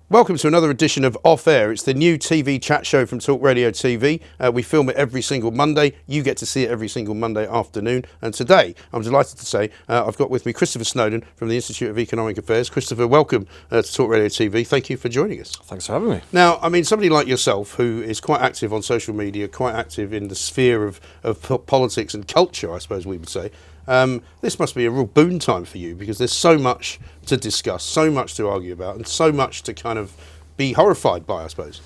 Welcome to another edition of Off Air. It's the new TV chat show from Talk Radio TV. We film it every single Monday. You get to see it every single Monday afternoon. And today, I'm delighted to say, I've got with me Christopher Snowdon from the Institute of Economic Affairs. Christopher, welcome to Talk Radio TV. Thank you for joining us. Thanks for having me. Now, I mean, somebody like yourself who is quite active on social media, quite active in the sphere of politics and culture, I suppose we would say, this must be a real boon time for you because there's so much to discuss, so much to argue about, and so much to kind of be horrified by, I suppose.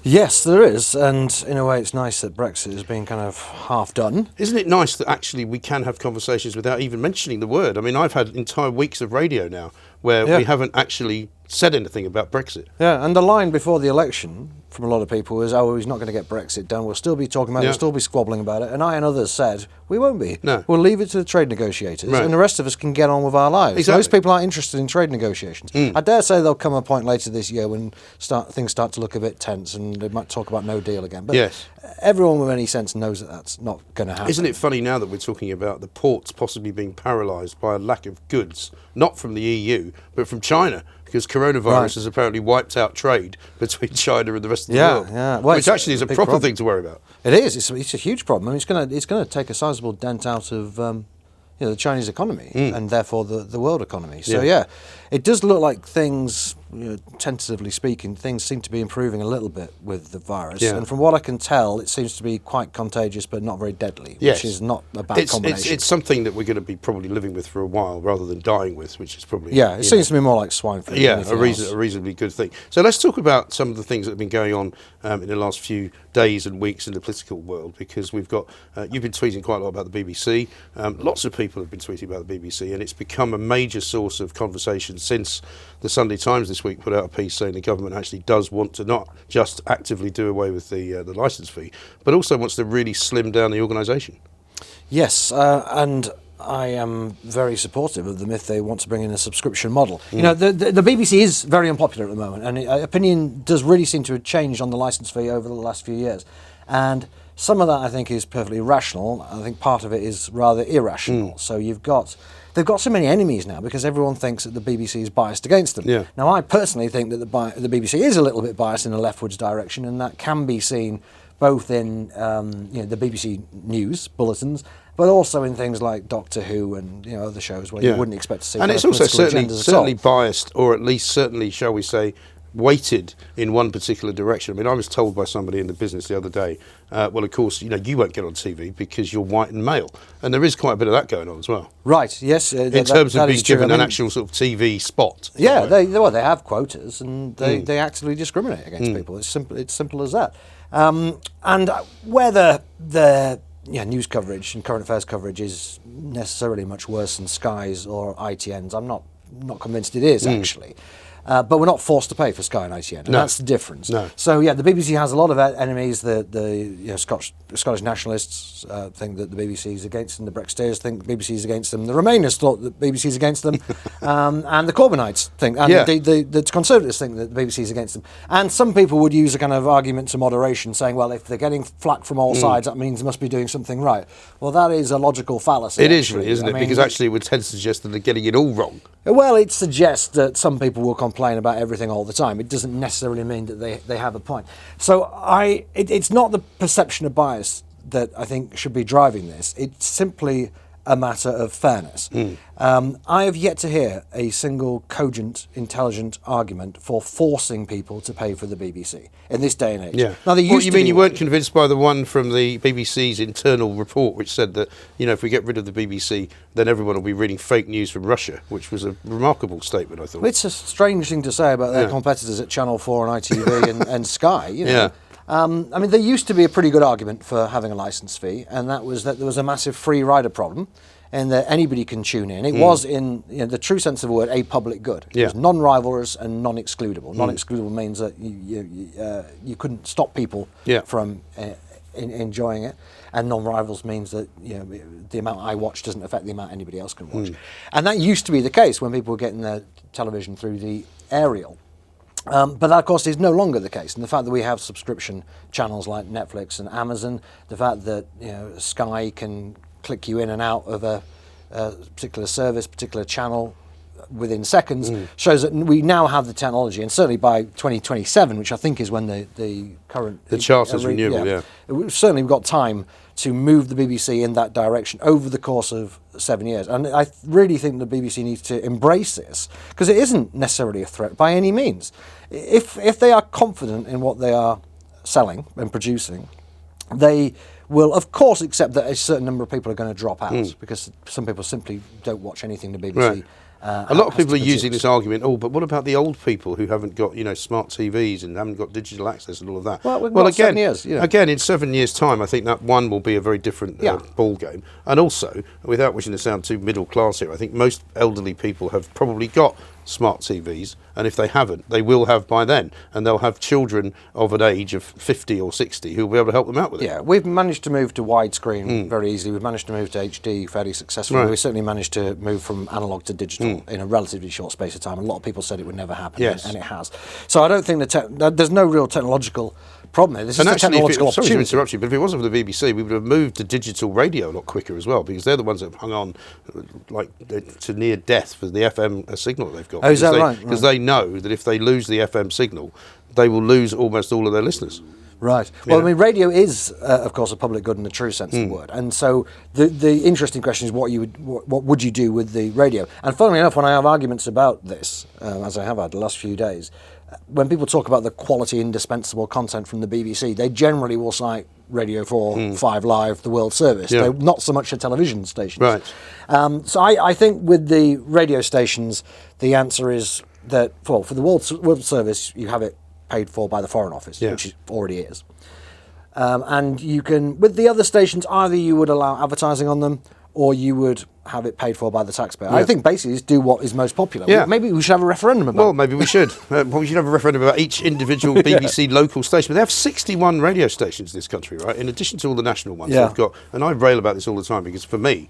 Yes, there is, and in a way it's nice that Brexit has been kind of half done. Isn't it nice that actually we can have conversations without even mentioning the word? I mean, I've had entire weeks of radio now where we haven't actually said anything about Brexit. Yeah, and the line before the election from a lot of people was, oh, he's not going to get Brexit done, we'll still be talking about it, we'll still be squabbling about it, and I and others said, we won't be. No. We'll leave it to the trade negotiators, and the rest of us can get on with our lives. Exactly. Most people aren't interested in trade negotiations. I dare say there'll come a point later this year when things start to look a bit tense, and they might talk about no deal again. But everyone with any sense knows that that's not going to happen. Isn't it funny now that we're talking about the ports possibly being paralysed by a lack of goods, not from the EU, but from China? Because coronavirus has apparently wiped out trade between China and the rest of the world, well, which actually is a proper thing to worry about. It is. It's a huge problem. I mean, it's going to take a sizable dent out of the Chinese economy and therefore the world economy. So it does look like things, tentatively speaking, things seem to be improving a little bit with the virus. And from what I can tell, it seems to be quite contagious but not very deadly, which is not a bad combination. It's something that we're going to be probably living with for a while rather than dying with, which is probably... Yeah, it seems to be more like swine flu. Yeah, a reasonably good thing. So let's talk about some of the things that have been going on in the last few days and weeks in the political world, because we've got... you've been tweeting quite a lot about the BBC. Lots of people have been tweeting about the BBC, and it's become a major source of conversation since the Sunday Times this week put out a piece saying the government actually does want to not just actively do away with the licence fee, but also wants to really slim down the organisation. Yes, and I am very supportive of them if they want to bring in a subscription model. The BBC is very unpopular at the moment, and opinion does really seem to have changed on the licence fee over the last few years. And some of that I think is perfectly rational. I think part of it is rather irrational. So they've got so many enemies now because everyone thinks that the BBC is biased against them. Yeah. Now, I personally think that the BBC is a little bit biased in a leftwards direction, and that can be seen both in the BBC News bulletins, but also in things like Doctor Who and other shows where you wouldn't expect to see. And it's also certainly biased, or at least certainly, shall we say, weighted in one particular direction. I mean, I was told by somebody in the business the other day, well, of course, you won't get on TV because you're white and male. And there is quite a bit of that going on as well. Right, yes. In terms of being given an actual sort of TV spot. Yeah, they have quotas and they actively discriminate against people. It's simple as that. And whether the news coverage and current affairs coverage is necessarily much worse than Sky's or ITN's, I'm not convinced it is, actually. But we're not forced to pay for Sky and ITN, and that's the difference. No. So the BBC has a lot of enemies. The Scottish nationalists think that the BBC is against them. The Brexiteers think the BBC is against them. The Remainers thought that the BBC is against them, and the Corbynites think, and the Conservatives think that the BBC is against them. And some people would use a kind of argument to moderation, saying, well, if they're getting flack from all sides, that means they must be doing something right. Well, that is a logical fallacy. It is, really, isn't it? Because actually it would tend to suggest that they're getting it all wrong. Well, it suggests that some people will complain about everything all the time. It doesn't necessarily mean that they have a point. So it's not the perception of bias that I think should be driving this. It's simply a matter of fairness. I have yet to hear a single cogent, intelligent argument for forcing people to pay for the BBC in this day and age. Yeah. Now, you weren't convinced by the one from the BBC's internal report, which said that if we get rid of the BBC, then everyone will be reading fake news from Russia, which was a remarkable statement, I thought. It's a strange thing to say about their competitors at Channel 4 and ITV and Sky. I mean, there used to be a pretty good argument for having a licence fee, and that was that there was a massive free rider problem, and that anybody can tune in. It was, in the true sense of the word, a public good. It was non-rivalrous and non-excludable. Non-excludable means that you couldn't stop people from enjoying it, and non-rivals means that the amount I watch doesn't affect the amount anybody else can watch. And that used to be the case when people were getting their television through the aerial. But that, of course, is no longer the case. And the fact that we have subscription channels like Netflix and Amazon, the fact that Sky can click you in and out of a particular service, particular channel, within seconds, shows that we now have the technology, and certainly by 2027, which I think is when the current... The charter's renewable, yeah. Certainly we've got time to move the BBC in that direction over the course of 7 years. And I really think the BBC needs to embrace this, because it isn't necessarily a threat by any means. If they are confident in what they are selling and producing, they will of course accept that a certain number of people are going to drop out, because some people simply don't watch anything the BBC. Right. A lot of people are using this argument, but what about the old people who haven't got, smart TVs and haven't got digital access and all of that? Well, again, 7 years. Again, in 7 years' time, I think that one will be a very different ball game. And also, without wishing to sound too middle class here, I think most elderly people have probably got smart TVs, and if they haven't, they will have by then, and they'll have children of an age of 50 or 60 who will be able to help them out with it. Yeah, we've managed to move to widescreen very easily. We've managed to move to HD fairly successfully. Right. We certainly managed to move from analogue to digital in a relatively short space of time. A lot of people said it would never happen, and it has. So I don't think there's no real technological problem here. This is a technological opportunity. Sorry to interrupt you, but if it wasn't for the BBC, we would have moved to digital radio a lot quicker as well, because they're the ones that have hung on to near death for the FM signal that they've got. Oh, is that right? Because they know that if they lose the FM signal, they will lose almost all of their listeners. Right. Well, I mean, radio is, of course, a public good in the true sense of the word. And so the interesting question is what would you do with the radio? And funnily enough, when I have arguments about this, as I have had the last few days, when people talk about the quality, indispensable content from the BBC, they generally will cite Radio 4, 5 Live, the World Service. Yeah. They're not so much a television stations. Right. So I think with the radio stations, the answer is that, for the World Service, you have it paid for by the Foreign Office, which it already is. And you can, with the other stations, either you would allow advertising on them, or you would have it paid for by the taxpayer. I think basically just do what is most popular. Yeah. Maybe we should have a referendum about it. Well, maybe we should. We should have a referendum about each individual BBC local station. But they have 61 radio stations in this country, right? In addition to all the national ones. Yeah. They've got, and I rail about this all the time, because for me,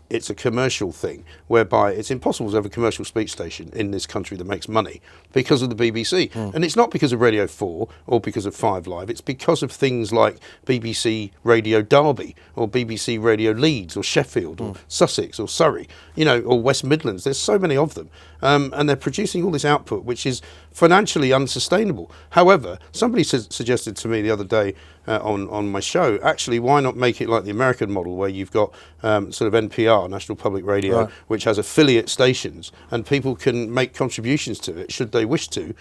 it's a commercial thing, whereby it's impossible to have a commercial speech station in this country that makes money because of the BBC. And it's not because of Radio 4 or because of 5 Live. It's because of things like BBC Radio Derby, or BBC Radio Leeds, or Sheffield, or Sussex, or Surrey, or West Midlands. There's so many of them, and they're producing all this output which is financially unsustainable. However, somebody suggested to me the other day on my show, actually, why not make it like the American model, where you've got sort of NPR, National Public Radio, which has affiliate stations, and people can make contributions to it should they wish to,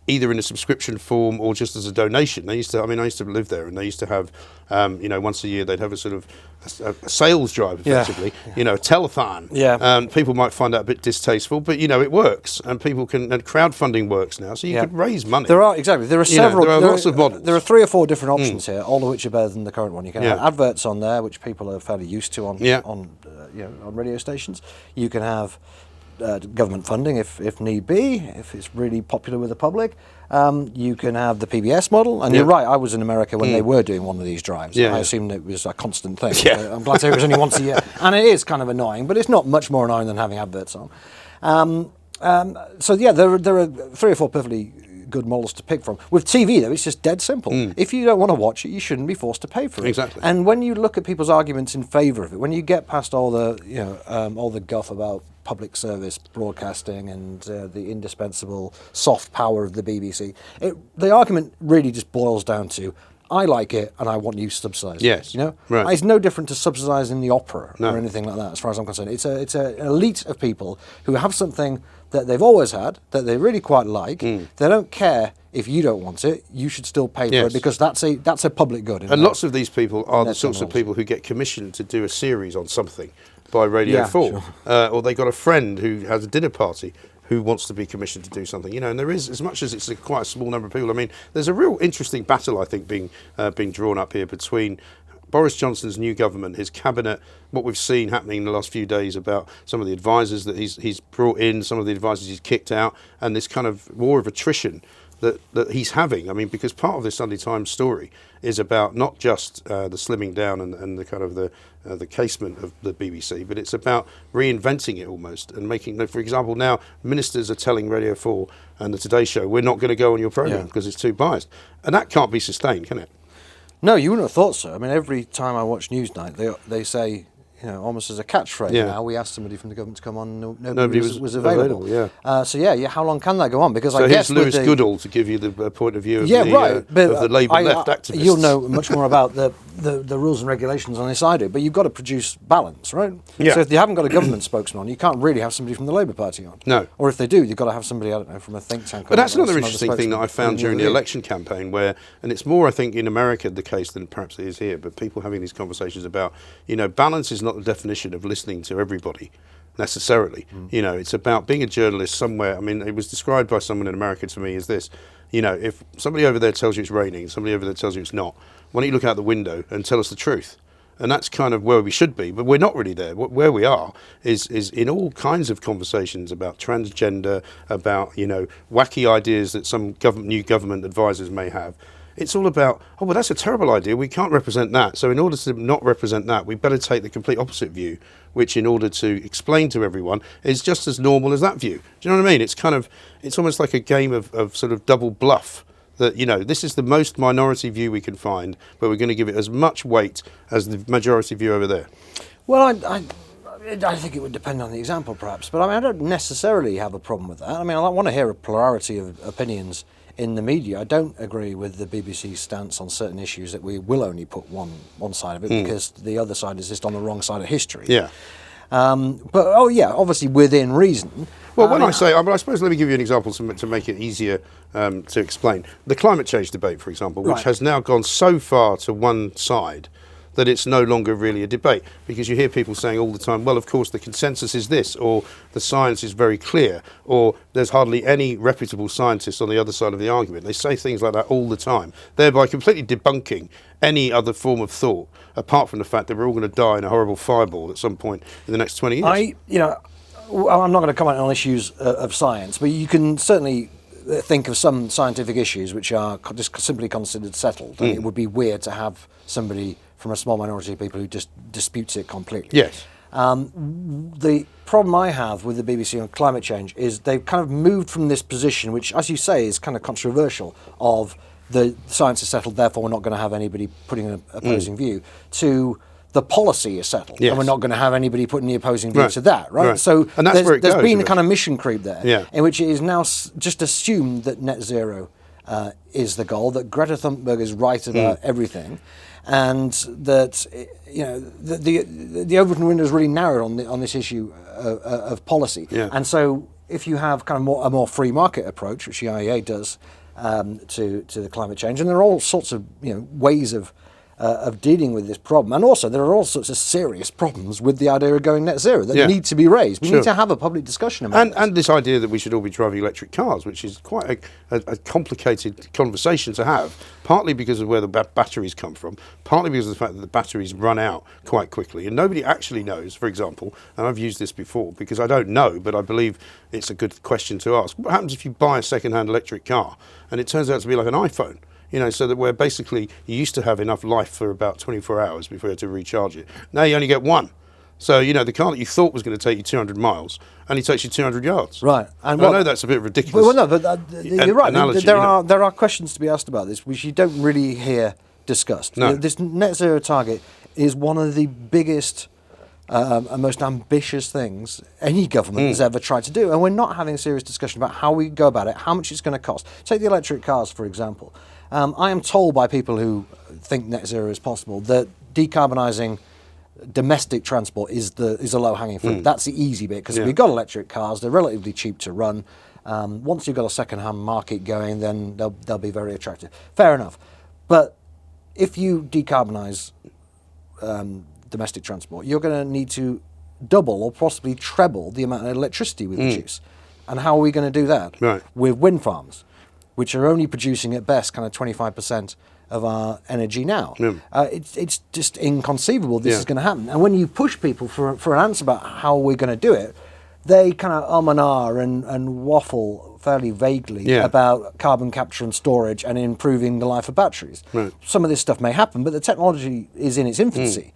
either in a subscription form or just as a donation. I used to live there, and they used to have, once a year they'd have a sort of a sales drive, effectively, a telethon. Yeah. People might find that a bit distasteful, but it works, and people can, and crowdfunding works now, so you could raise money. There are several. There are lots of models. There are 3 or 4 different options here, all of which are better than the current one. You can have adverts on there, which people are fairly used to on radio stations. You can have government funding if need be, if it's really popular with the public. You can have the PBS model, and you're right, I was in America when they were doing one of these drives. I assumed it was a constant thing. I'm glad to hear it was only once a year, and it is kind of annoying, but it's not much more annoying than having adverts on. There are 3 or 4 perfectly good models to pick from. With TV, though, it's just dead simple. If you don't want to watch it, you shouldn't be forced to pay for it. Exactly. And when you look at people's arguments in favour of it, when you get past all the guff about public service broadcasting and the indispensable soft power of the BBC, the argument really just boils down to, I like it and I want you to subsidise it. Yes. Right. It's no different to subsidising the opera or anything like that, as far as I'm concerned. It's an elite of people who have something that they've always had, that they really quite like. They don't care if you don't want it, you should still pay for it, because that's a public good. And lots of these people are the sorts of people who get commissioned to do a series on something by Radio 4. Or they got a friend who has a dinner party who wants to be commissioned to do something, and there is, as much as it's quite a small number of people, there's a real interesting battle, I think, being drawn up here between Boris Johnson's new government, his cabinet, what we've seen happening in the last few days about some of the advisors that he's brought in, some of the advisors he's kicked out, and this kind of war of attrition that he's having. Because part of this Sunday Times story is about not just the slimming down and the kind of the casement of the BBC, but it's about reinventing it almost and making, for example, now ministers are telling Radio 4 and the Today Show, we're not going to go on your programme because it's too biased. And that can't be sustained, can it? No, you wouldn't have thought so. Every time I watch Newsnight, they say, almost as a catchphrase now. We asked somebody from the government to come on, nobody was available. How long can that go on? Because I guess here's Lewis Goodall to give you the point of view of of the Labour left activists. You'll know much more about the rules and regulations on this I do, but you've got to produce balance, right? Yeah. So if you haven't got a government spokesman on, you can't really have somebody from the Labour Party on. No. Or if they do, you've got to have somebody, I don't know, from a think tank. But that's another interesting thing that I found during the election campaign, and it's more, I think, in America the case than perhaps it is here, but people having these conversations about, balance is not the definition of listening to everybody necessarily. It's about being a journalist somewhere. I mean, it was described by someone in America to me as this, if somebody over there tells you it's raining, somebody over there tells you it's not, why don't you look out the window and tell us the truth? And that's kind of where we should be, but we're not really there. Where we are is in all kinds of conversations about transgender, about, wacky ideas that some new government advisors may have. It's all about, that's a terrible idea. We can't represent that. So in order to not represent that, we better take the complete opposite view, which in order to explain to everyone is just as normal as that view. Do you know what I mean? It's almost like a game of sort of double bluff. That, this is the most minority view we can find, but we're going to give it as much weight as the majority view over there. Well, I think it would depend on the example, perhaps. But I don't necessarily have a problem with that. I mean, I want to hear a plurality of opinions in the media. I don't agree with the BBC's stance on certain issues that we will only put one side of it because the other side is just on the wrong side of history. Yeah. But obviously within reason. Well, I suppose let me give you an example to make it easier to explain. The climate change debate, for example, which has now gone so far to one side that it's no longer really a debate, because you hear people saying all the time, well, of course, the consensus is this, or the science is very clear, or there's hardly any reputable scientists on the other side of the argument. They say things like that all the time, thereby completely debunking any other form of thought, apart from the fact that we're all going to die in a horrible fireball at some point in the next 20 years. I'm not going to comment on issues of science, but you can certainly think of some scientific issues which are just simply considered settled. And it would be weird to have somebody from a small minority of people who just disputes it completely. Yes. The problem I have with the BBC on climate change is they've kind of moved from this position, which, as you say, is kind of controversial, of the science is settled, therefore we're not going to have anybody putting an opposing view, to the policy is settled, and we're not going to have anybody putting the opposing view to that, right? So and that's where there's goes, been a kind of mission creep there, in which it is now just assumed that net zero is the goal, that Greta Thunberg is right about everything, and that the Overton window is really narrowed on this issue of policy. And so if you have kind of a more free market approach, which the IEA does to the climate change, and there are all sorts of ways of dealing with this problem, and also there are all sorts of serious problems with the idea of going net zero that need to be raised. We need to have a public discussion about this. And this idea that we should all be driving electric cars, which is quite a complicated conversation to have, partly because of where the batteries come from, partly because of the fact that the batteries run out quite quickly, and nobody actually knows, for example, and I've used this before because I don't know, but I believe it's a good question to ask. What happens if you buy a second-hand electric car and it turns out to be like an iPhone? So that where basically you used to have enough life for about 24 hours before you had to recharge it. Now you only get one. So, the car that you thought was going to take you 200 miles only takes you 200 yards. Right. And I know that's a bit ridiculous. Well, no, but you're right. Analogy, there are questions to be asked about this, which you don't really hear discussed. No. This net zero target is one of the biggest and most ambitious things any government has ever tried to do. And we're not having a serious discussion about how we go about it, how much it's going to cost. Take the electric cars, for example. I am told by people who think net zero is possible that decarbonising domestic transport is a low-hanging fruit. That's the easy bit, because if we've got electric cars, they're relatively cheap to run. Once you've got a second-hand market going, then they'll be very attractive. Fair enough. But if you decarbonise domestic transport, you're going to need to double or possibly treble the amount of electricity we produce. And how are we going to do that? Right. With wind farms, which are only producing at best kind of 25% of our energy now. It's just inconceivable this is going to happen. And when you push people for an answer about how we're going to do it, they kind of and ah and waffle fairly vaguely about carbon capture and storage and improving the life of batteries. Some of this stuff may happen, but the technology is in its infancy.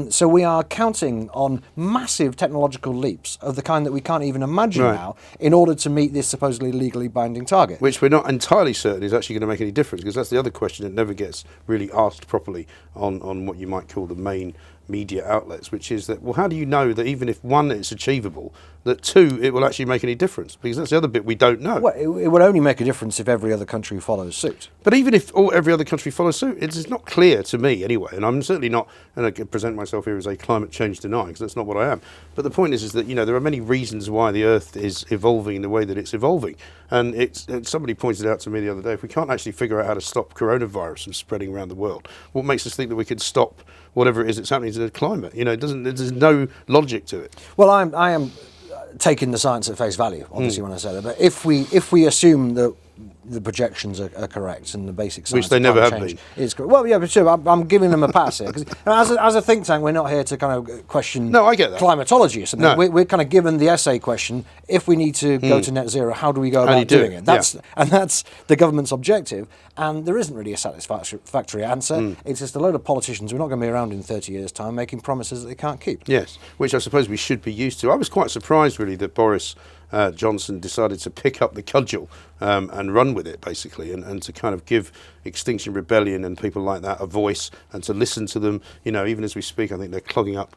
So we are counting on massive technological leaps of the kind that we can't even imagine now in order to meet this supposedly legally binding target. Which we're not entirely certain is actually going to make any difference, because that's the other question that never gets really asked properly on what you might call the main media outlets, which is that, well, how do you know that even if one, it's achievable, that two, it will actually make any difference? Because that's the other bit we don't know. Well, it would only make a difference if every other country follows suit. But even if every other country follows suit, it's not clear to me anyway, and I'm certainly not, and I present myself here as a climate change denier, because that's not what I am. But the point is that, there are many reasons why the Earth is evolving in the way that it's evolving. And somebody pointed out to me the other day, if we can't actually figure out how to stop coronavirus from spreading around the world, what makes us think that we could stop whatever it is that's happening to the climate? There's no logic to it. Well, I am taking the science at face value, obviously, when I say that. But if we assume that the projections are correct and the basic science, which they never have been, is correct. Well, yeah, but sure, I'm giving them a pass here, because as a think tank, we're not here to kind of question I get that. climatology or something. No. We're kind of given the essay question: if we need to go to net zero, how do we go about doing it? That's the government's objective, and there isn't really a satisfactory answer. It's just a load of politicians who are not going to be around in 30 years' time making promises that they can't keep. Yes, which I suppose we should be used to. I was quite surprised, really, that Boris Johnson decided to pick up the cudgel and run with it, basically, and to kind of give Extinction Rebellion and people like that a voice and to listen to them. Even as we speak, I think they're clogging up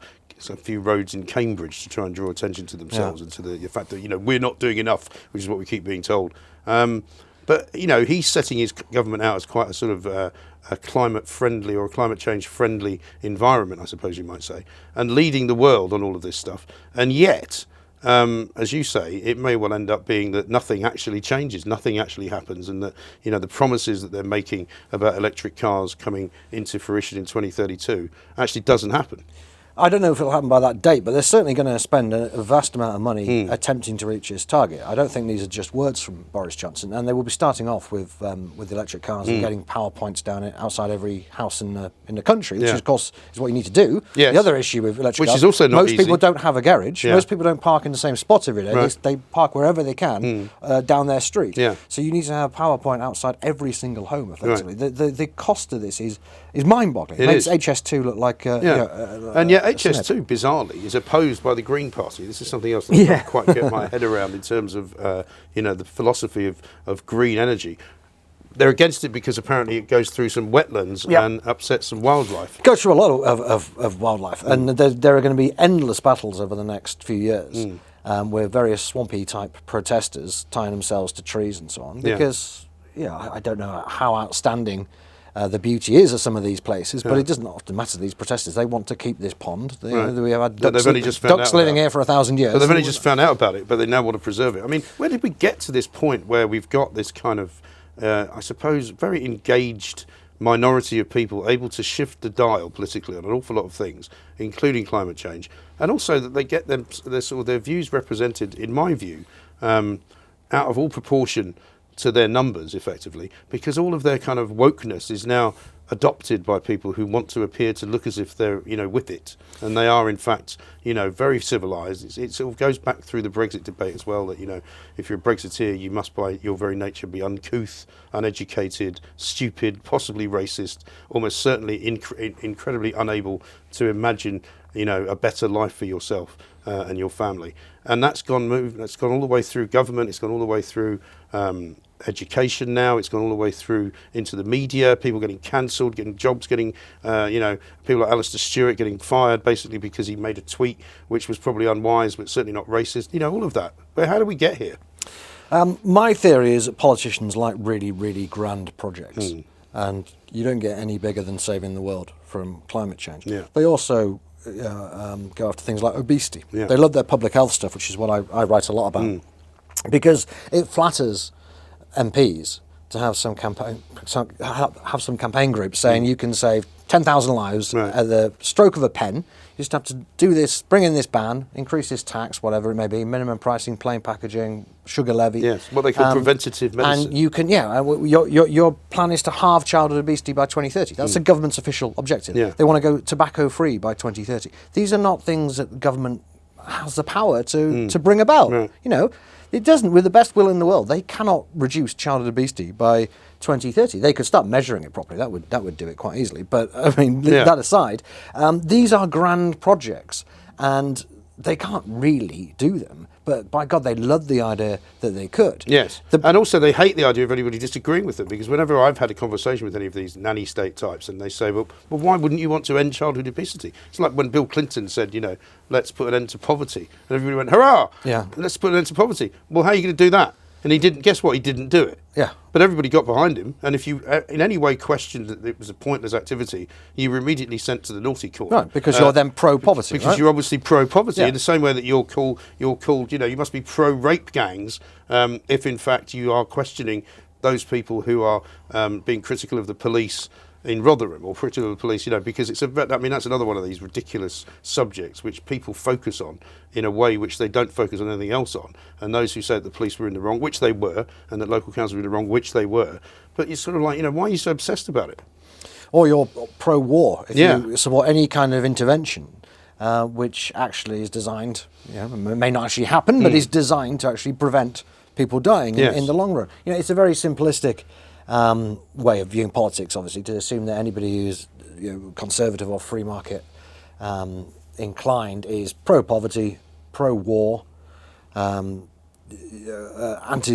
a few roads in Cambridge to try and draw attention to themselves and to the fact that, we're not doing enough, which is what we keep being told. But, he's setting his government out as quite a sort of a climate-friendly or a climate change-friendly environment, I suppose you might say, and leading the world on all of this stuff. And yet, as you say, it may well end up being that nothing actually changes, nothing actually happens, and that, the promises that they're making about electric cars coming into fruition in 2032 actually doesn't happen. I don't know if it'll happen by that date, but they're certainly going to spend a vast amount of money attempting to reach this target. I don't think these are just words from Boris Johnson, and they will be starting off with electric cars and getting power points down outside every house in the country, which of course is what you need to do. Yes. The other issue with electric cars, is also not most people don't have a garage. Yeah. Most people don't park in the same spot every day. Right. They park wherever they can down their street. Yeah. So you need to have power point outside every single home, effectively. Right. The cost of this is mind-boggling. It makes HS2 look like and yet HS2 bizarrely is opposed by the Green Party. This is something else that I can't quite get my head around in terms of the philosophy of green energy. They're against it because apparently it goes through some wetlands and upsets some wildlife. It goes through a lot of wildlife, and there are going to be endless battles over the next few years where various swampy type protesters tying themselves to trees and so on, because I don't know how outstanding the beauty is of some of these places, but it doesn't often matter to these protesters. They want to keep this pond. We have had ducks living here for 1,000 years. But they've only just found out about it, but they now want to preserve it. I mean, where did we get to this point where we've got this kind of, I suppose, very engaged minority of people able to shift the dial politically on an awful lot of things, including climate change, and also that they get their views represented, in my view, out of all proportion to their numbers, effectively, because all of their kind of wokeness is now adopted by people who want to appear to look as if they're, with it, and they are in fact, very civilised. It sort of goes back through the Brexit debate as well. That if you're a Brexiteer, you must by your very nature be uncouth, uneducated, stupid, possibly racist, almost certainly incredibly unable to imagine, a better life for yourself and your family. And that's gone all the way through government. It's gone all the way through education now. It's gone all the way through into the media, people getting cancelled, getting jobs, getting, people like Alistair Stewart getting fired basically because he made a tweet which was probably unwise but certainly not racist, all of that. But how do we get here? My theory is that politicians like really, really grand projects, and you don't get any bigger than saving the world from climate change. Yeah. They also go after things like obesity. Yeah. They love their public health stuff, which is what I write a lot about, because it flatters MPs to have some campaign groups saying you can save 10,000 lives at the stroke of a pen. You just have to do this, bring in this ban, increase this tax, whatever it may be, minimum pricing, plain packaging, sugar levy. Yes, what they call preventative medicine. And you can, your plan is to halve childhood obesity by 2030. That's the government's official objective. Yeah. They want to go tobacco-free by 2030. These are not things that the government has the power to bring about. Right. It doesn't, with the best will in the world, they cannot reduce childhood obesity by 2030. They could start measuring it properly. That would do it quite easily. But I mean, that aside, these are grand projects, and they can't really do them. But by God, they love the idea that they could. Yes. And also they hate the idea of anybody disagreeing with them, because whenever I've had a conversation with any of these nanny state types and they say, well, why wouldn't you want to end childhood obesity? It's like when Bill Clinton said, let's put an end to poverty. And everybody went, hurrah! Yeah. Let's put an end to poverty. Well, how are you going to do that? And he didn't, guess what? He didn't do it. Yeah. But everybody got behind him. And if you in any way questioned that it was a pointless activity, you were immediately sent to the naughty corner. Right, because you're then pro-poverty, Because right? you're obviously pro-poverty, Yeah. in the same way that you're called, you must be pro-rape gangs if in fact you are questioning those people who are being critical of the police in Rotherham, or critical of the police, because that's another one of these ridiculous subjects which people focus on in a way which they don't focus on anything else on. And those who say that the police were in the wrong, which they were, and that local councils were in the wrong, which they were. But you're sort of like, why are you so obsessed about it? Or you're pro-war if you support any kind of intervention which actually is designed, may not actually happen, but is designed to actually prevent people dying in the long run. It's a very simplistic way of viewing politics, obviously, to assume that anybody who's conservative or free market inclined is pro-poverty, pro-war, anti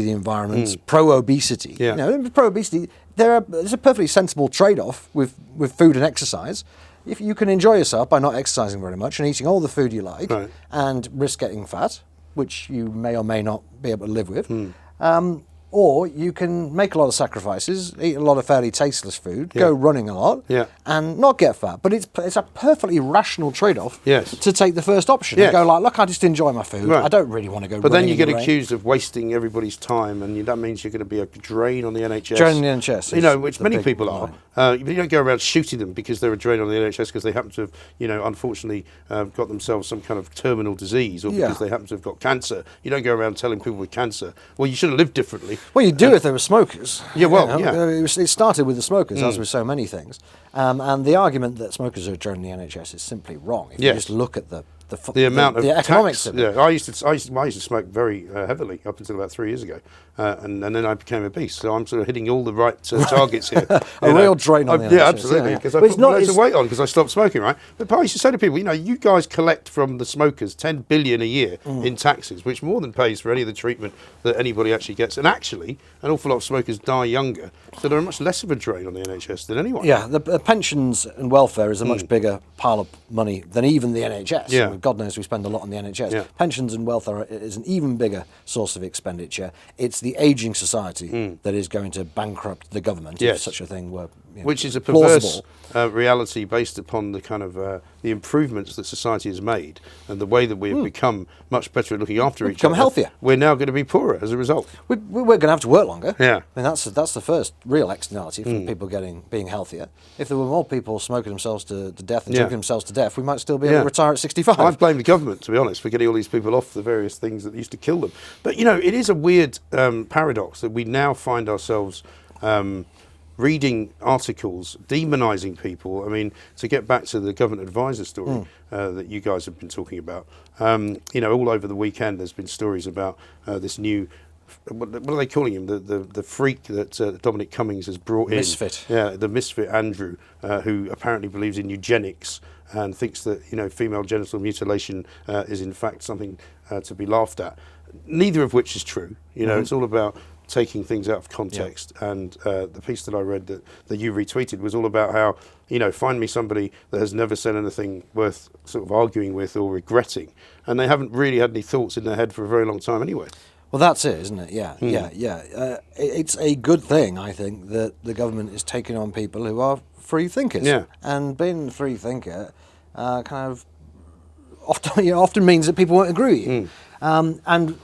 the environment, pro-obesity. Pro-obesity, there's a perfectly sensible trade-off with food and exercise. If you can enjoy yourself by not exercising very much and eating all the food you like, and risk getting fat, which you may or may not be able to live with, or you can make a lot of sacrifices, eat a lot of fairly tasteless food, go running a lot, and not get fat. But it's a perfectly rational trade-off to take the first option and go like, look, I just enjoy my food. I don't really want to go. But then you get rain. accused of wasting everybody's time, and that means you're going to be a drain on the NHS. Drain on the NHS, which many people are. You don't go around shooting them because they're a drain on the NHS because they happen to have, unfortunately got themselves some kind of terminal disease, or because they happen to have got cancer. You don't go around telling people with cancer, well, you should have lived differently. Well, you do if they were smokers. It started with the smokers, as with so many things. And the argument that smokers are a drain on the NHS is simply wrong. If you just look at the amount of economics tax. of it. I used to smoke very heavily up until about 3 years ago, and then I became obese. So I'm sort of hitting all the right targets here. A real drain on the NHS. Yeah, absolutely. Because I put loads of weight on because I stopped smoking. Right, but I used to say to people, you guys collect from the smokers 10 billion a year in taxes, which more than pays for any of the treatment that anybody actually gets. And actually, an awful lot of smokers die younger, so they're much less of a drain on the NHS than anyone. Yeah, the pensions and welfare is a much bigger pile of money than even the NHS. Yeah. God knows we spend a lot on the NHS. Yeah. Pensions and welfare is an even bigger source of expenditure. It's the ageing society that is going to bankrupt the government if such a thing were which is a plausible. perverse reality based upon the kind of the improvements that society has made and the way that we have become much better at looking after each other. Become healthier. We're now going to be poorer as a result. We're going to have to work longer. Yeah. I mean, that's the first real externality from people being healthier. If there were more people smoking themselves to death and drinking themselves to death, we might still be able to retire at 65. I blame the government, to be honest, for getting all these people off the various things that used to kill them. But, it is a weird paradox that we now find ourselves reading articles demonising people. I mean, to get back to the government advisor story that you guys have been talking about, all over the weekend there's been stories about this new, what are they calling him? The freak that Dominic Cummings has brought in. Misfit. Yeah, the misfit Andrew, who apparently believes in eugenics and thinks that female genital mutilation is in fact something to be laughed at. Neither of which is true. It's all about taking things out of context. And the piece that I read that you retweeted was all about how, find me somebody that has never said anything worth sort of arguing with or regretting. And they haven't really had any thoughts in their head for a very long time anyway. Well, that's it, isn't it? Yeah. It's a good thing, I think, that the government is taking on people who are free thinkers. Yeah. And being a free thinker kind of often means that people won't agree with you. And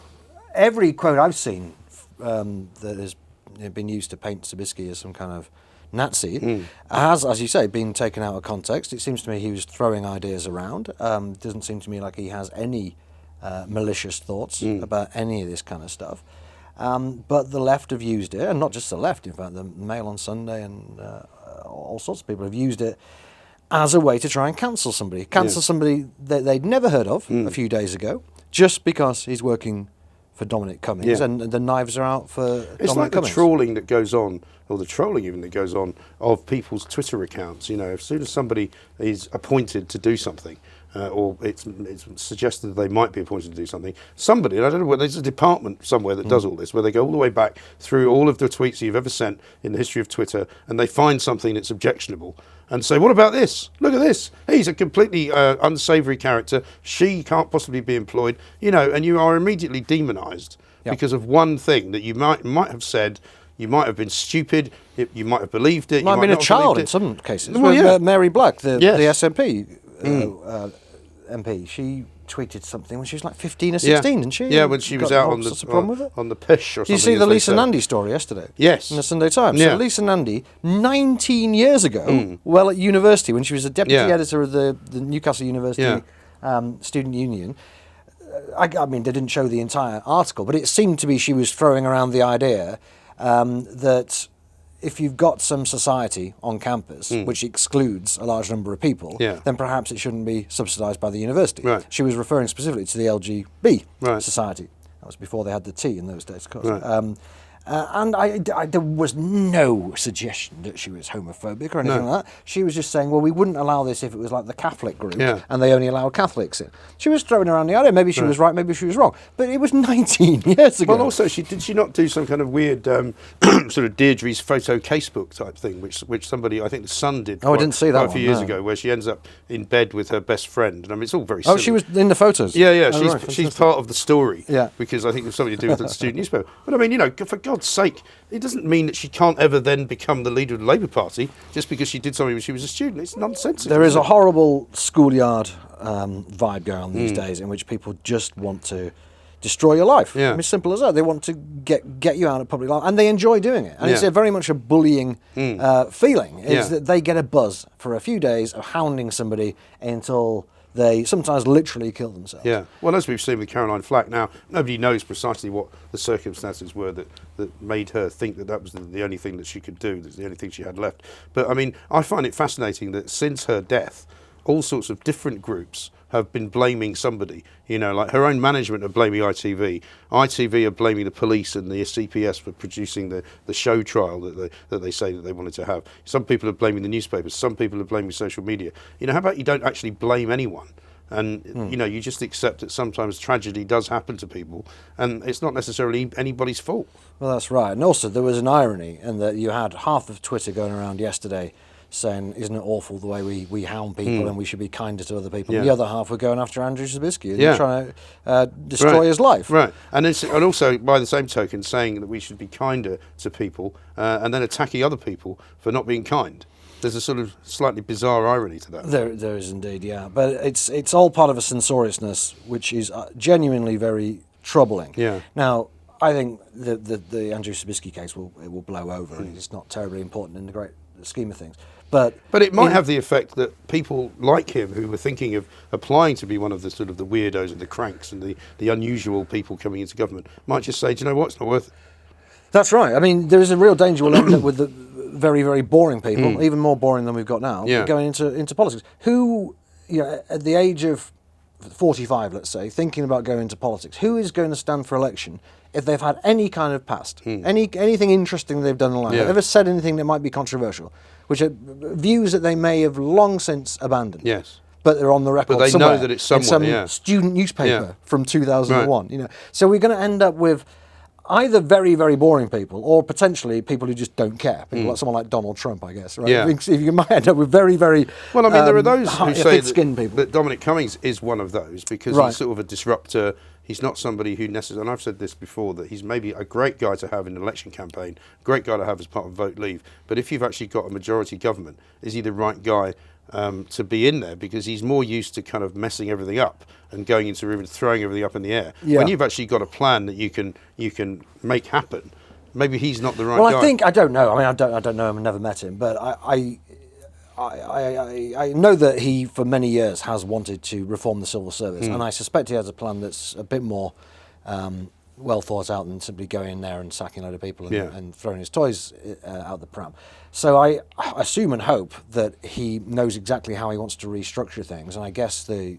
every quote I've seen that has been used to paint Sobieski as some kind of Nazi has, as you say, been taken out of context. It seems to me he was throwing ideas around. Doesn't seem to me like he has any malicious thoughts about any of this kind of stuff. But the left have used it, and not just the left, in fact, the Mail on Sunday and all sorts of people have used it as a way to try and cancel somebody. Somebody that they'd never heard of a few days ago, just because he's working for Dominic Cummings, and the knives are out for Dominic Cummings. It's like the trawling that goes on, or the trolling even that goes on, of people's Twitter accounts. As soon as somebody is appointed to do something, or it's suggested that they might be appointed to do something. Somebody, and I don't know whether there's a department somewhere that does all this, where they go all the way back through all of the tweets you've ever sent in the history of Twitter, and they find something that's objectionable and say, what about this? Look at this. He's a completely unsavoury character. She can't possibly be employed. And you are immediately demonised because of one thing that you might have said. You might have been stupid. You might have believed it. You might have been a child in some cases. Well, Mary Black, the SNP MP, she tweeted something when she was like 15 or 16, didn't she? Yeah, when she was out on the pish or something. Did you see the Lisa Nandy story yesterday? Yes. In the Sunday Times. Yeah. So Lisa Nandy, 19 years ago, while at university, when she was a deputy editor of the Newcastle University Student Union, I mean, they didn't show the entire article, but it seemed to be she was throwing around the idea that if you've got some society on campus which excludes a large number of people, then perhaps it shouldn't be subsidised by the university. Right. She was referring specifically to the LGB Right. society. That was before they had the T in those days, of course. Right. And there was no suggestion that she was homophobic or anything like that. She was just saying, well, we wouldn't allow this if it was like the Catholic group and they only allowed Catholics in. She was throwing around the idea. Maybe she was right, maybe she was wrong. But it was 19 years ago. Well, also, did she not do some kind of weird sort of Deirdre's photo casebook type thing, which somebody, I think the Sun did I didn't see that quite a few years ago, where she ends up in bed with her best friend. And I mean, it's all very silly. Oh, she was in the photos? Yeah. Oh, she's part of the story. Yeah. Because I think it's something to do with the student newspaper. But I mean, for God's sake, it doesn't mean that she can't ever then become the leader of the Labour Party just because she did something when she was a student. It's nonsensical. There is a horrible schoolyard vibe going on these days in which people just want to destroy your life. Yeah. I mean, simple as that. They want to get you out of public life, and they enjoy doing it. And it's very much a bullying feeling, is that they get a buzz for a few days of hounding somebody until they sometimes literally kill themselves. Yeah. Well, as we've seen with Caroline Flack, now nobody knows precisely what the circumstances were that made her think that was the only thing that she could do, that's the only thing she had left. But I mean, I find it fascinating that since her death, all sorts of different groups have been blaming somebody. Like her own management are blaming ITV. ITV are blaming the police and the CPS for producing the show trial that they say that they wanted to have. Some people are blaming the newspapers. Some people are blaming social media. How about you don't actually blame anyone? And, you just accept that sometimes tragedy does happen to people and it's not necessarily anybody's fault. Well, that's right. And also there was an irony in that you had half of Twitter going around yesterday saying, isn't it awful the way we hound people and we should be kinder to other people? And the other half were going after Andrew Zabiskie and trying to destroy his life. Right. And also, by the same token, saying that we should be kinder to people and then attacking other people for not being kind. There's a sort of slightly bizarre irony to that. There is indeed, yeah. But it's all part of a censoriousness which is genuinely very troubling. Yeah. Now, I think the Andrew Zabiskie case will blow over. And it's not terribly important in the great scheme of things. But it might have the effect that people like him who were thinking of applying to be one of the sort of the weirdos and the cranks and the unusual people coming into government might just say, do you know what, it's not worth it. That's right. I mean, there is a real danger we'll end up with the very, very boring people, even more boring than we've got now, going into politics. Who, at the age of 45, let's say, thinking about going into politics, who is going to stand for election if they've had any kind of past, anything interesting they've done in life, ever said anything that might be controversial, which are views that they may have long since abandoned. Yes. But they're on the record but they somewhere, know that it's somewhere, in some student newspaper from 2001. Right. So we're going to end up with either very, very boring people or potentially people who just don't care. People like someone like Donald Trump, I guess. Right? Yeah. If you might end up with very, very well, I mean, there are those who say people. that Dominic Cummings is one of those because he's sort of a disruptor. He's not somebody who necessarily, and I've said this before, that he's maybe a great guy to have in an election campaign, great guy to have as part of Vote Leave. But if you've actually got a majority government, is he the right guy to be in there? Because he's more used to kind of messing everything up and going into a room and throwing everything up in the air. Yeah. When you've actually got a plan that you can make happen, maybe he's not the right guy. Well, I don't know. I mean, I don't know him. I've never met him, but I know that he, for many years, has wanted to reform the civil service, and I suspect he has a plan that's a bit more well thought out than simply going in there and sacking a load of people and throwing his toys out the pram. So I assume and hope that he knows exactly how he wants to restructure things, and I guess the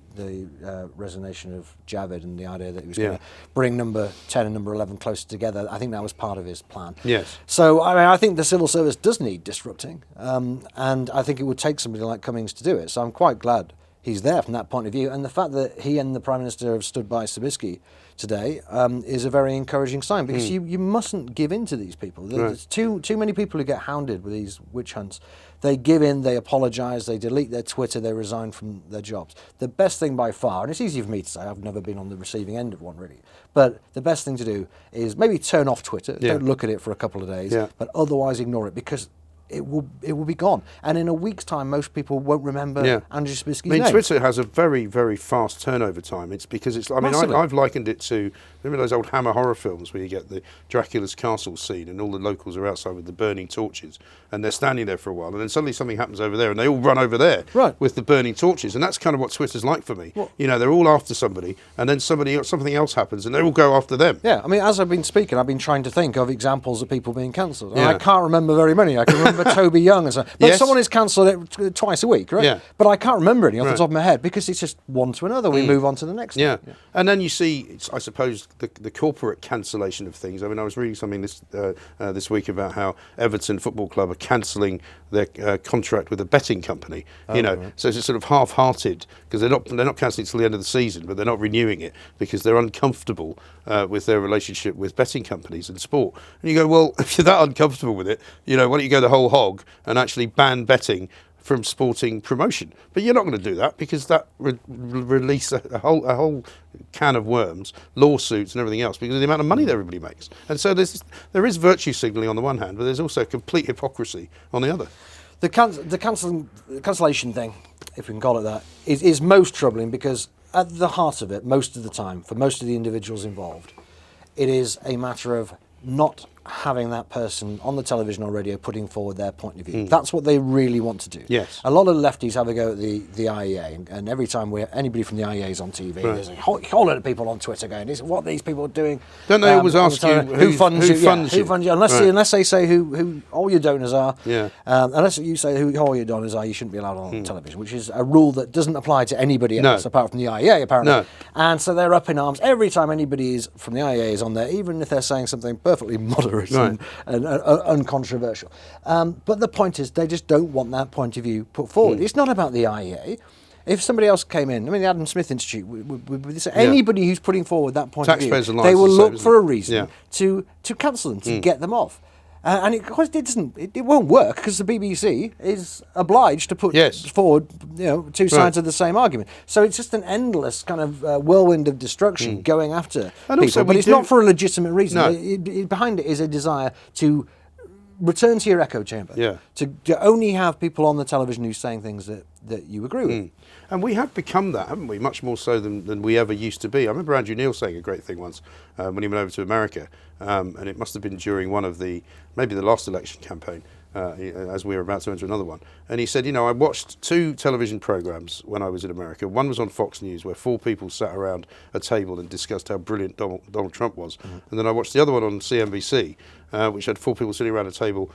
resignation of Javid and the idea that he was going to bring number 10 and number 11 closer together, I think that was part of his plan. Yes. So I think the civil service does need disrupting, and I think it would take somebody like Cummings to do it. So I'm quite glad he's there from that point of view. And the fact that he and the Prime Minister have stood by Obesity today is a very encouraging sign, because you mustn't give in to these people. There's too many people who get hounded with these witch hunts. They give in, they apologise, they delete their Twitter, they resign from their jobs. The best thing by far, and it's easy for me to say, I've never been on the receiving end of one really, but the best thing to do is maybe turn off Twitter, don't look at it for a couple of days, but otherwise ignore it, because it will be gone. And in a week's time, most people won't remember Andrew Zabisky's name. Twitter has a very, very fast turnover time. It's because it's, I've likened it to, remember those old Hammer horror films where you get the Dracula's castle scene and all the locals are outside with the burning torches and they're standing there for a while, and then suddenly something happens over there and they all run over there with the burning torches. And that's kind of what Twitter's like for me. What? They're all after somebody, and then something else happens and they all go after them. Yeah, as I've been speaking, I've been trying to think of examples of people being cancelled. And I can't remember very many. I can remember Toby Young and so. But someone is cancelled twice a week, right? Yeah. But I can't remember any off the top of my head, because it's just one to another. We move on to the next thing. And then you see, I suppose, the corporate cancellation of things. I was reading something this week about how Everton Football Club are cancelling their contract with a betting company. So it's sort of half-hearted, because they're not cancelling it till the end of the season, but they're not renewing it because they're uncomfortable with their relationship with betting companies and sport. And you go, well, if you're that uncomfortable with it, why don't you go the whole hog and actually ban betting from sporting promotion? But you're not going to do that, because that release a whole can of worms, lawsuits and everything else, because of the amount of money that everybody makes. And so there is virtue signalling on the one hand, but there's also complete hypocrisy on the other. The cancellation thing, if we can call it that, is most troubling, because at the heart of it, most of the time, for most of the individuals involved, it is a matter of not having that person on the television or radio putting forward their point of view. That's what they really want to do. Yes. A lot of lefties have a go at the IEA, and every time anybody from the IEA is on TV, there's a whole lot of people on Twitter going, what are these people are doing? Don't they always ask you who funds you? Who funds you? Unless they say who all your donors are. Yeah. Unless you say who all your donors are, you shouldn't be allowed on television, which is a rule that doesn't apply to anybody else apart from the IEA, apparently. No. And so they're up in arms every time anybody from the IEA is on there, even if they're saying something perfectly moderate and uncontroversial. But the point is, they just don't want that point of view put forward. It's not about the IEA. If somebody else came in, the Adam Smith Institute, anybody who's putting forward that point of view, they will look for a reason to cancel them, to get them off. And it won't work, because the BBC is obliged to put forward two sides of the same argument. So it's just an endless kind of whirlwind of destruction going after people. But it's not for a legitimate reason. No. Behind it is a desire to return to your echo chamber, to only have people on the television who's saying things that you agree with. And we have become that, haven't we? Much more so than we ever used to be. I remember Andrew Neil saying a great thing once when he went over to America, and it must have been during maybe the last election campaign, as we were about to enter another one. And he said, I watched 2 television programs when I was in America. One was on Fox News, where 4 people sat around a table and discussed how brilliant Donald Trump was. And then I watched the other one on CNBC, which had 4 people sitting around a table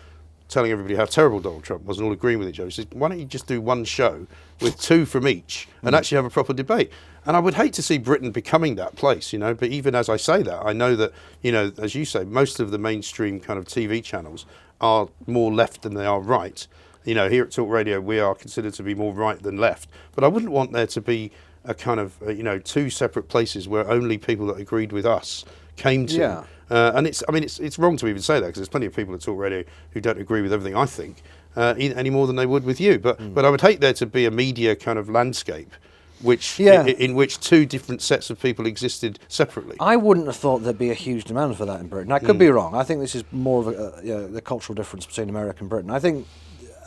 telling everybody how terrible Donald Trump was and all agreeing with each other. He said, why don't you just do one show with 2 from each and actually have a proper debate? And I would hate to see Britain becoming that place, but even as I say that, I know that, as you say, most of the mainstream kind of TV channels are more left than they are right. Here at Talk Radio, we are considered to be more right than left. But I wouldn't want there to be a kind of, 2 separate places where only people that agreed with us came to. Yeah. And it's wrong to even say that, because there's plenty of people at Talk Radio who don't agree with everything I think any more than they would with you. But I would hate there to be a media kind of landscape in which 2 different sets of people existed separately. I wouldn't have thought there'd be a huge demand for that in Britain. I could be wrong. I think this is more of the cultural difference between America and Britain. I think,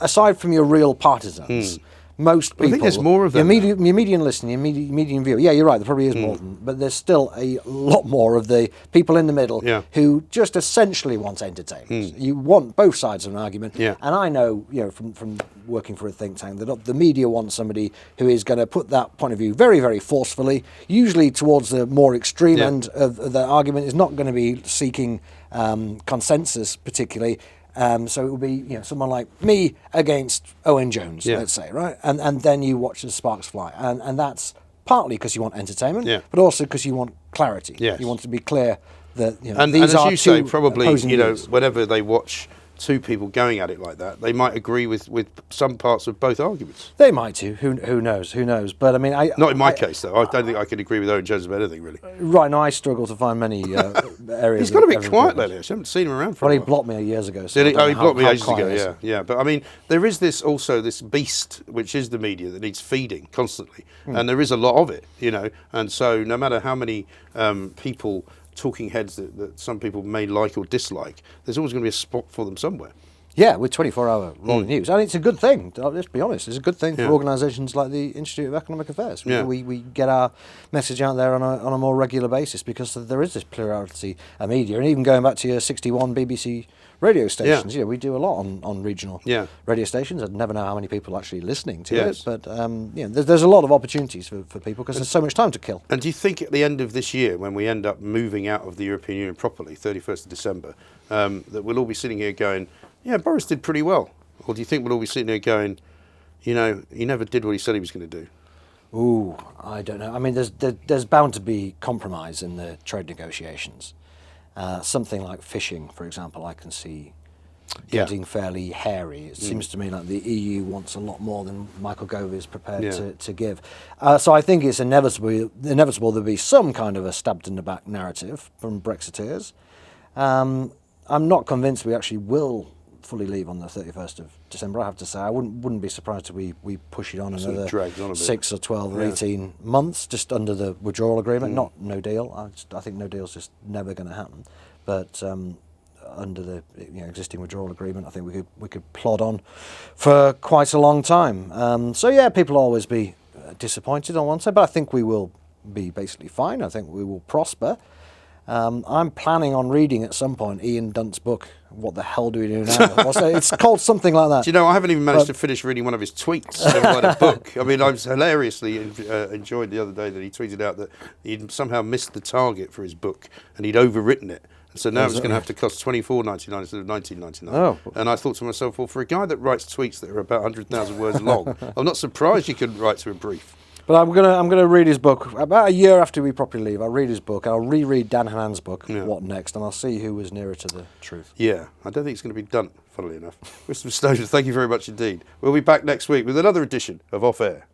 aside from your real partisans, most people... I think there's more of them. Your median listener, your median viewer. Yeah, you're right, there probably is more of them. But there's still a lot more of the people in the middle who just essentially want entertainment. You want both sides of an argument. Yeah. And I know, from working for a think tank, that the media wants somebody who is going to put that point of view very, very forcefully, usually towards the more extreme end of the argument, is not going to be seeking consensus particularly. So it will be, someone like me against Owen Jones, let's say, right? And then you watch the sparks fly. And that's partly because you want entertainment, but also because you want clarity. Yes. You want to be clear that, and these as are you say, two probably, opposing views. whenever they watch two people going at it like that, they might agree with some parts of both arguments. They might do. Who knows? Who knows? But I mean, not in my case though. I don't think I can agree with Owen Jones about anything really. Right now, I struggle to find many areas. He's got a bit quiet lately. I haven't seen him around for a while. He blocked me years ago. So Did he? Oh, he blocked me ages ago. Yeah. But I mean, there is this beast which is the media that needs feeding constantly, and there is a lot of it, And so no matter how many people, talking heads that some people may like or dislike, there's always going to be a spot for them somewhere. Yeah, with 24-hour rolling news. And it's a good thing, let's be honest. It's a good thing for organisations like the Institute of Economic Affairs. Yeah. We get our message out there on a more regular basis because there is this plurality of media. And even going back to your 61 BBC radio stations, we do a lot on regional radio stations. I'd never know how many people are actually listening to it. But there's a lot of opportunities for people because there's so much time to kill. And do you think at the end of this year, when we end up moving out of the European Union properly, 31st of December, that we'll all be sitting here going, yeah, Boris did pretty well? Or do you think we'll all be sitting there going, he never did what he said he was going to do? Ooh, I don't know. I mean, there's bound to be compromise in the trade negotiations. Something like fishing, for example, I can see getting fairly hairy. It seems to me like the EU wants a lot more than Michael Gove is prepared to give. So I think it's inevitable there'll be some kind of a stabbed in the back narrative from Brexiteers. I'm not convinced we actually will fully leave on the 31st of December, I have to say. I wouldn't be surprised if we push it on another 6 or 12 or 18 months, just under the withdrawal agreement, not no deal. I think no deal's just never going to happen. But under the existing withdrawal agreement, I think we could plod on for quite a long time. So yeah, people will always be disappointed on one side, but I think we will be basically fine. I think we will prosper. I'm planning on reading at some point Ian Dunt's book, What the Hell Do We Do Now? It's called something like that. Do you know, I haven't even managed to finish reading one of his tweets about a book. I mean, I was hilariously enjoyed the other day that he tweeted out that he'd somehow missed the target for his book and he'd overwritten it. And so now it's going to have to cost $24.99 instead of $19.99. Oh. And I thought to myself, well, for a guy that writes tweets that are about 100,000 words long, I'm not surprised you couldn't write to a brief. But I'm gonna read his book about a year after we properly leave. I'll read his book. I'll reread Dan Hanan's book, What Next, and I'll see who was nearer to the truth. Yeah, I don't think it's going to be done, funnily enough. Mr. Snowdon, thank you very much indeed. We'll be back next week with another edition of Off Air.